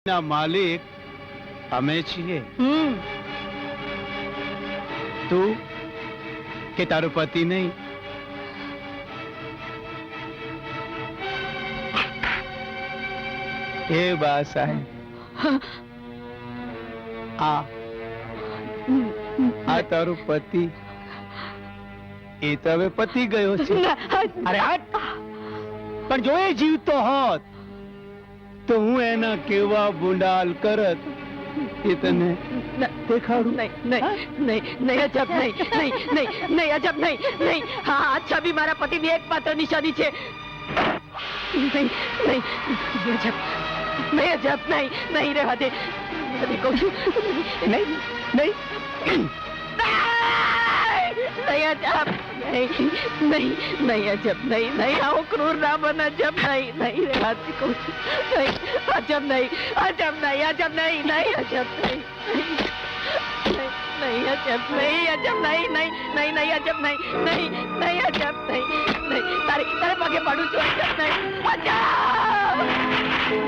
ના માલિક અમે છીએ. તું કે તારો પતિ નહીં? એ બા સાહેબ, આ તારો પતિ, એ તો હવે પતિ ગયો છે. અરે હટ! પણ જો એ જીવતો હોત તો હું એના કેવા બુંડાલ કરત એ તને દેખાડું. નહીં અજબ, નહીં અજબ, નહીં. હા, છબી મારા પતિની એકમાત્ર નિશાની છે. નહીં અજબ, નહીં રહેવા દે. કહું છું નહીં. નહીં અજબ, નહીં અજબ, નહીં. આવો ક્રૂર ના બન અજબ. નહીં રહેવા દે. કહું છું નહીં. અજબ નહીં, અજબ નહીં, અજબ નહીં, નહીં અજબ નહીં. નહીં અજબ, નહીં અજબ, નહીં અજબ, નહીં અજબ, નહીં. તારે પગે પડું છું. અજબ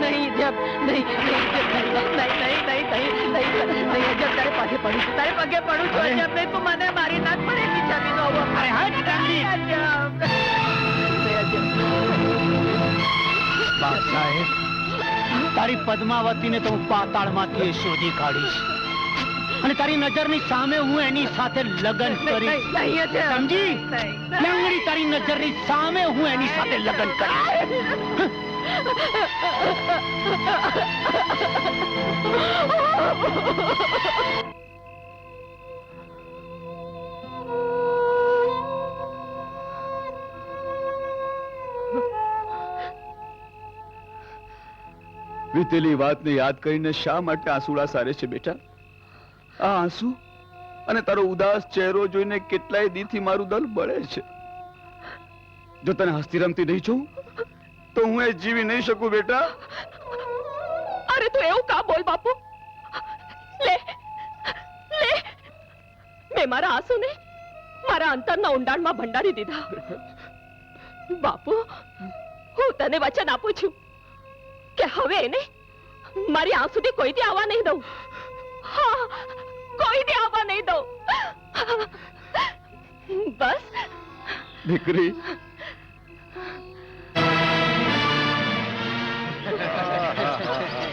નહીં, અજબ નહીં, અજબ નહીં, નહીં અજબ. તારે પગે પડું છું, અજબ નહીં. તું મને મારી નાખ પડે એની છબી નો. અરે હા, સાહેબ, તારી પદ્માવતીને તો હું પાતાળમાંથી શોધી કાઢીશ અને તારી નજરની સામે હું એની સાથે લગ્ન કરીશ. સમજી? લંગડી, તારી નજરની સામે હું એની સાથે લગ્ન કરીશ. વીતેલી વાતને યાદ કરીને શા માટે આંસુડા સારે છે બેટા? આ આંસુ અને તારો ઉદાસ ચહેરો જોઈને કેટલાય દીથી મારું દલ બળે છે. જો તને હસતી રમતી નહીં જોઉં તો હું એ જીવી નહીં શકું બેટા. અરે તું એવું કા બોલ બાપુ? લે મેં મારા આંસુને મારા અંતરના ઊંડાણમાં ભંડારી દીધા. બાપુ, હું તને વચન આપું છું કે હવે એને મારી આંખ સુધી કોઈ દી આવવા નહીં દઉં. હા, કોઈ દી આવવા નહીં દઉં. બસ દીકરી,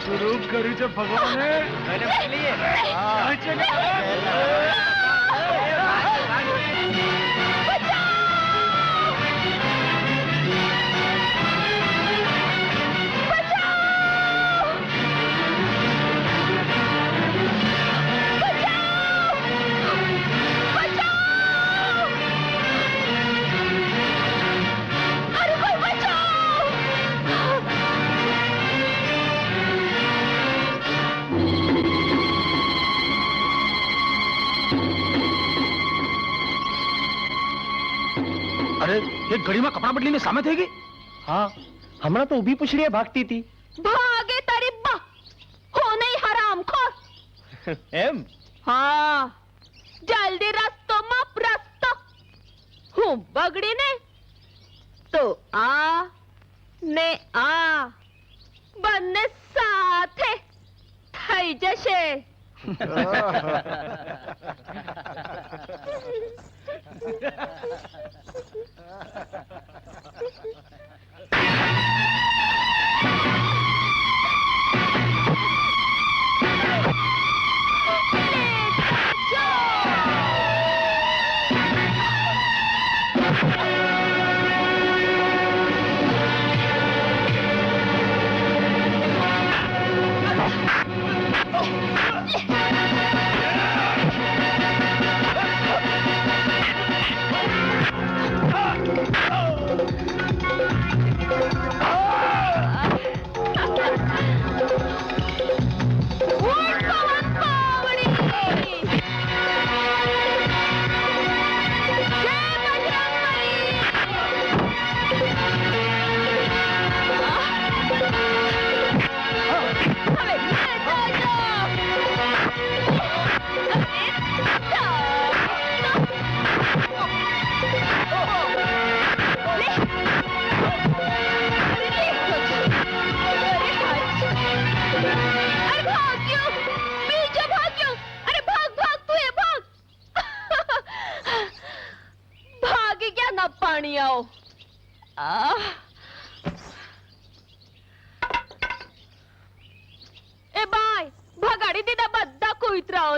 શું કર્યું છે ભગવાને? એક ઘડીમાં કપડા બદલીને સામે થઈ ગઈ. હા, હમણાં તો ઊભી પૂછડીએ ભાગતી હતી. ભાગે તારી બા. હો નહીં હરામખોર. એમ? હા, જલ્દી રસ્તો માપ રસ્તો. હું બગડીને તો આ ને આ બંને સાથે થઈ જશે.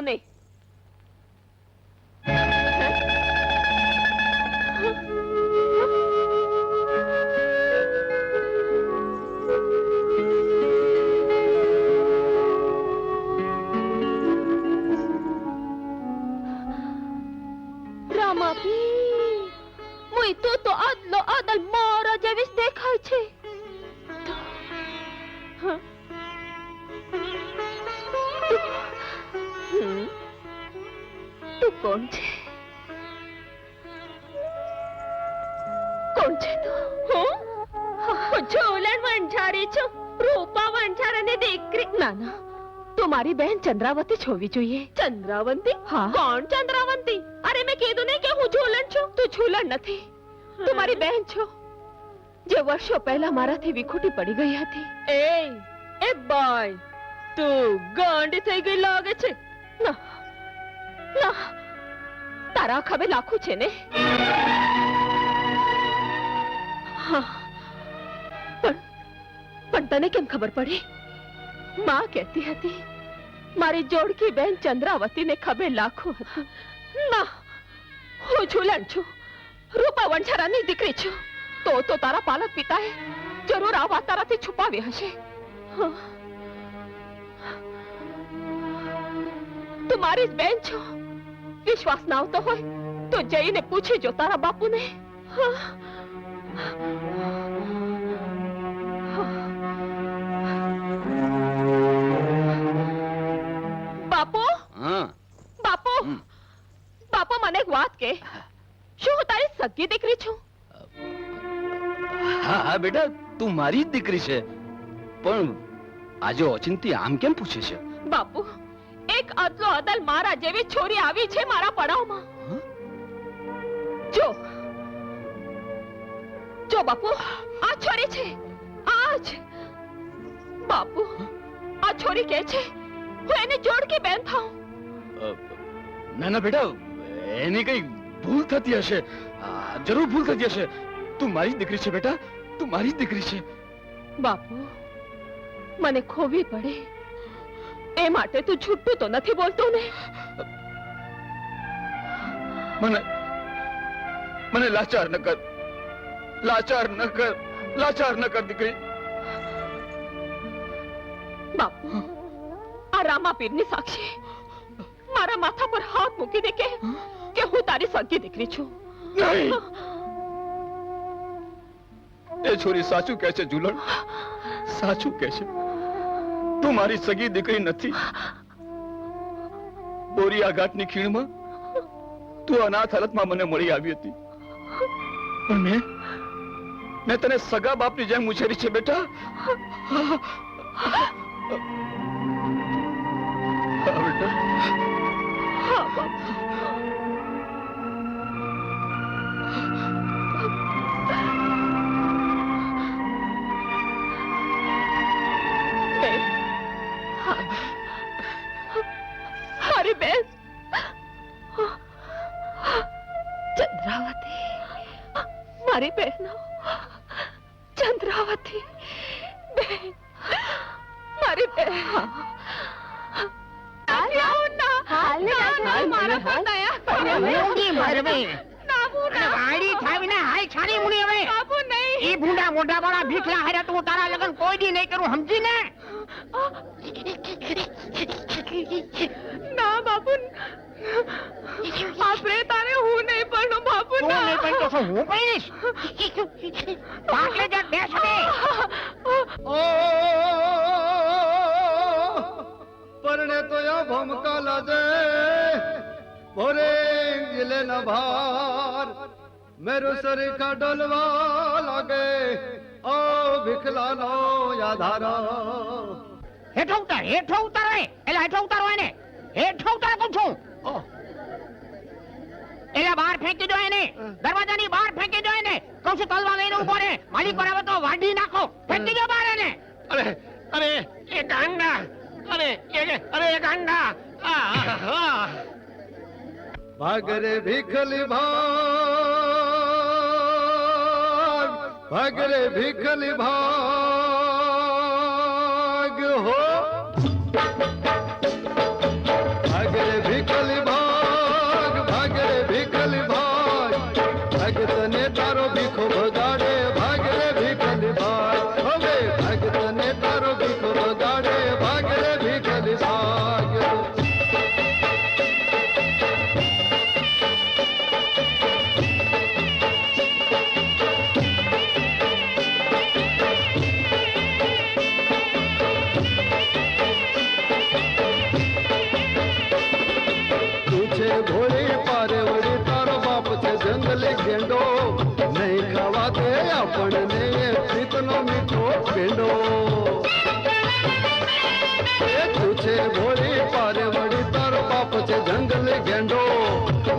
કોને? રામાપી, મુઈ તું તો આદલો આદલ મારા જેવી જ દેખાય છે. તું કોણ છે? કોણ છે તું? હું ઝોલણ વંજારી છું, રૂપા વંજારાની દીકરી. ના ના, તું મારી બહેન ચંદ્રાવતી જ હોવી જોઈએ. ચંદ્રાવતી? હા. કોણ ચંદ્રાવતી? અરે મેં કીધું નહીં કે હું ઝોલણ છું. તું ઝોલણ નથી, તું મારી બહેન છો, જે વર્ષો પહેલા મારાથી વિખૂટી પડી ગઈ હતી. એ બોય, તું ગાંડી થઈ ગઈ લાગે છે. ના ના, તારા ખભે લાખું છે ને? હા, પણ તને કેમ ખબર પડી? માં કહેતી હતી મારી જોડકી બહેન ચંદ્રાવતીને ખભે લાખું હતું. ના, હું ઝૂલણ છું, રૂપા વંજારાની દીકરી છું. તો તારા પાલક પિતાએ જરૂર આ વાત તારાથી છુપાવી હશે. તું મારી જ બેન છો. વિશ્વાસ ના આવતો હોય તો જઈને પૂછી જો તારા બાપુને. બાપુ, બાપુ, બાપુ, મને એક વાત કે, શું હું તારી સગી દીકરી છું? હા હા બેટા, તું મારી જ દીકરી છે. પણ આજે ઓચિંતી આમ કેમ પૂછે છે? બાપુ, એક અદલો અદલ મારા જેવી છોરી આવી છે મારા પડાવમાં. જો જો બાપુ, આ છોરી છે, આજ. બાપુ, આ છોરી કે છે હું એની જોડકી બેન થાઉં. ના ના બેટા, એની કઈ ભૂલ થતી હશે, જરૂર ભૂલ થતી હશે. તું મારી જ દીકરી છે બેટા, તું મારી જ દીકરી છે. બાપુ, મને ખોવી પડે એ માટે તું છૂટતું તો નથી બોલતો ને? મને લાચાર ન કર, લાચાર ન કર, લાચાર ન કર દીકરી. બાપુ, આ રામાપીરની સાક્ષી મારા માથા પર હાથ મૂકીને કે હું તારી સગી દીકરી છું. નહીં, એ છોરી સાચું કહે છે ઝૂલણ, સાચું કહે છે. તું મારી સગી દીકરી નથી. બોરિયા ઘાટની ખીણમાં તું અનાથ હાલતમાં મને મળી આવી હતી, પણ મેં તને સગા બાપની જેમ ઉછેરી છે બેટા. બેટા, હા બાપુ. મારી બેન ચંદ્રાવતી, મારી બહેનો ચંદ્રાવતી બેન, મારી બેન. તારા લગન કોઈ દી નહીં કરું, સમજી ને? ના બાપુ, આપણે તારે હું નહીં પરણું બાપુ. તું નહીં પરણતો છો, હું પરણીશ. પાટલે જ બેસ રે. પરણે તો યા ભમકા લાજે ભોરે ગિલે ન ભાર મેરું સરી કા ડોલવા લાગે ઓ ભીખલા નો યાધારા. હેઠો ઉતાર, હેઠો ઉતારો. એટલે હેઠો ઉતારો એને, હેઠો ઉતાર કહું છું. એટલે બહાર ફેંકી દો એને, દરવાજાની બહાર ફેંકી દો એને. કહું છું તલવા લઈને ઉભો રે, માલિક બરાબર તો વાઢી નાખો. ફેંકી દો બહાર એને. અરે એ ગાંડા, અરે એ ગાંડા. ભાગ રે ભીખલી ભાગ, ભાગ રે ભીખલી ભાગ હો. ભાગ રે ગેંડો નહીં ખાવા દે આપણને એ પ્રીતનો મીઠો પેંડો એ તું છે ભોળી પારે વળી તારો બાપ છે જંગલ ગેંડો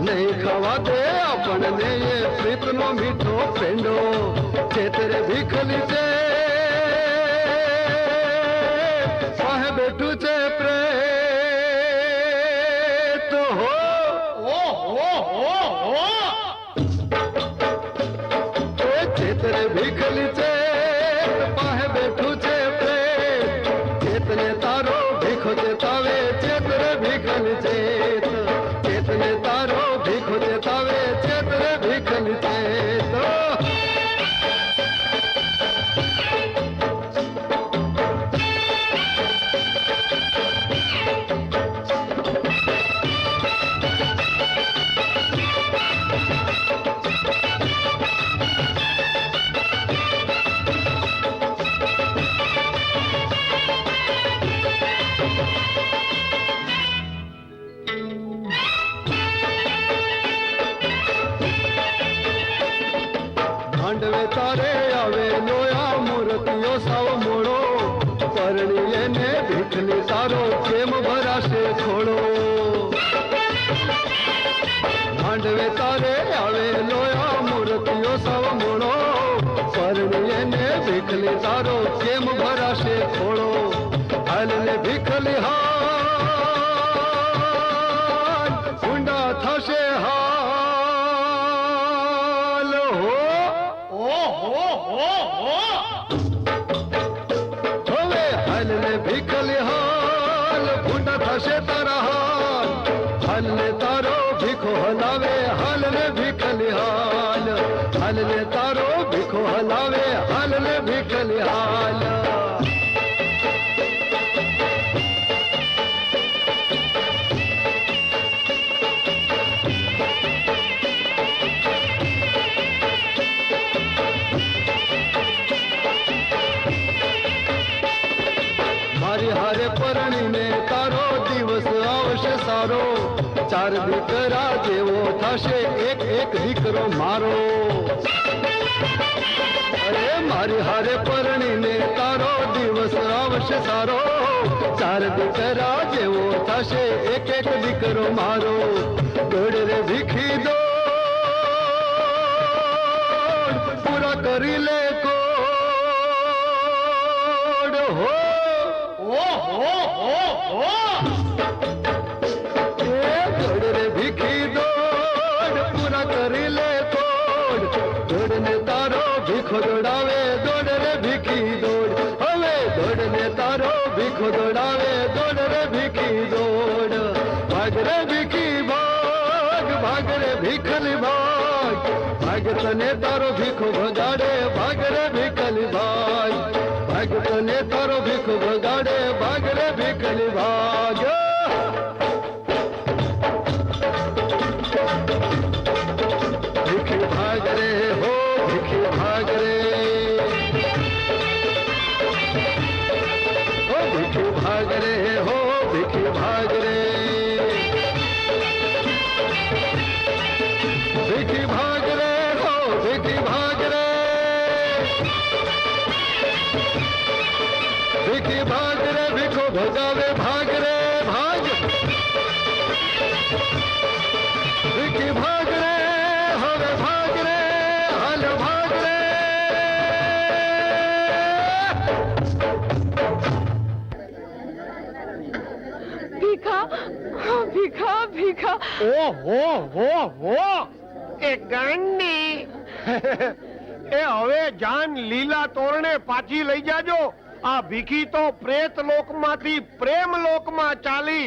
નહીં ખાવા દે આપણને એ પ્રીતનો મીઠો પેંડો ચેતરે ભીખલી છે વાહે બેઠું છે પ્રેત હો એ ચેતરે ભીખલી છે વાહે બેઠું છે પ્રેત ચેતને તારો ભીખો ચેતાવે ચેતરે ભીખલી ચેત ચેતને તારો ભીખો ચેતાવે ચેતરે ભીખલી ચેત માંડવે તારે આવે લોયા મૂર્તિઓ સાવ મોડો પરણી એને ભીખલી તારો કેમ ભરાશે ખોડો માંડવે તારે આવે લોયા મૂર્તિઓ સાવ મોડો પરણી એને ભીખલી તારો કેમ ભરાશે ખોડો હાલને ભીખલી હાલ ઊંડા થશે હાલ હો હવે હાલને ભીખલી હાલ ભૂંડા થશે તારા હાલ હાલને તારો ભીખો હલાવે હાલને ભીખલી હાલ હાલને તારો ભીખો હલાવે હાલને ભીખલી હાલ મારી હારે પરણીને તારો દિવસ આવશે સારો ચાર દીકરા જેવો થશે એક એક દીકરો મારો અરે મારી હારે પરણીને તારો દિવસ આવશે સારો ચાર દીકરા જેવો થશે એક એક દીકરો મારો દોડ રે ભીખી દોડ પૂરા કરી લે કોડ હો દોડ રે ભીખી દોડ પૂરા કરી લે કોડ દોડને તારો ભીખો દોડાવે દોડ રે ભીખી દોડ હવે દોડને તારો ભીખો દોડાવે દોડ રે ભીખી દોડ ભાગ રે ભીખી ભાગ ભાગ રે ભીખલી ભાગ ભાગ તને તારો ભીખો ભગાડે ભાગ રે ભીખલી ભાગ ભાગ તને તારો ભીખો ભગાડે ભાગ રે ભીખલી ભાગ ભીખી ભાગ રે હો ભીખી ભાગ રે હો ભીખી ભાગ રે હો ભીખી ભાગ રે ભીખી ભાગ રે હો ભીખી ભાગ રે ભીખી ભાગ રે ભીખો ભગાવે ભાગ રે ભાગ ભીખી ભાગ રે હવે ભાગ રે હાલ ભાગ રે ભીખા ભીખા ભીખા એ ગાંડી એ હવે જાન લીલા તોરણે પાછી લઈ જાજો આ ભીખી તો પ્રેત લોકમાંથી પ્રેમ લોકમાં ચાલી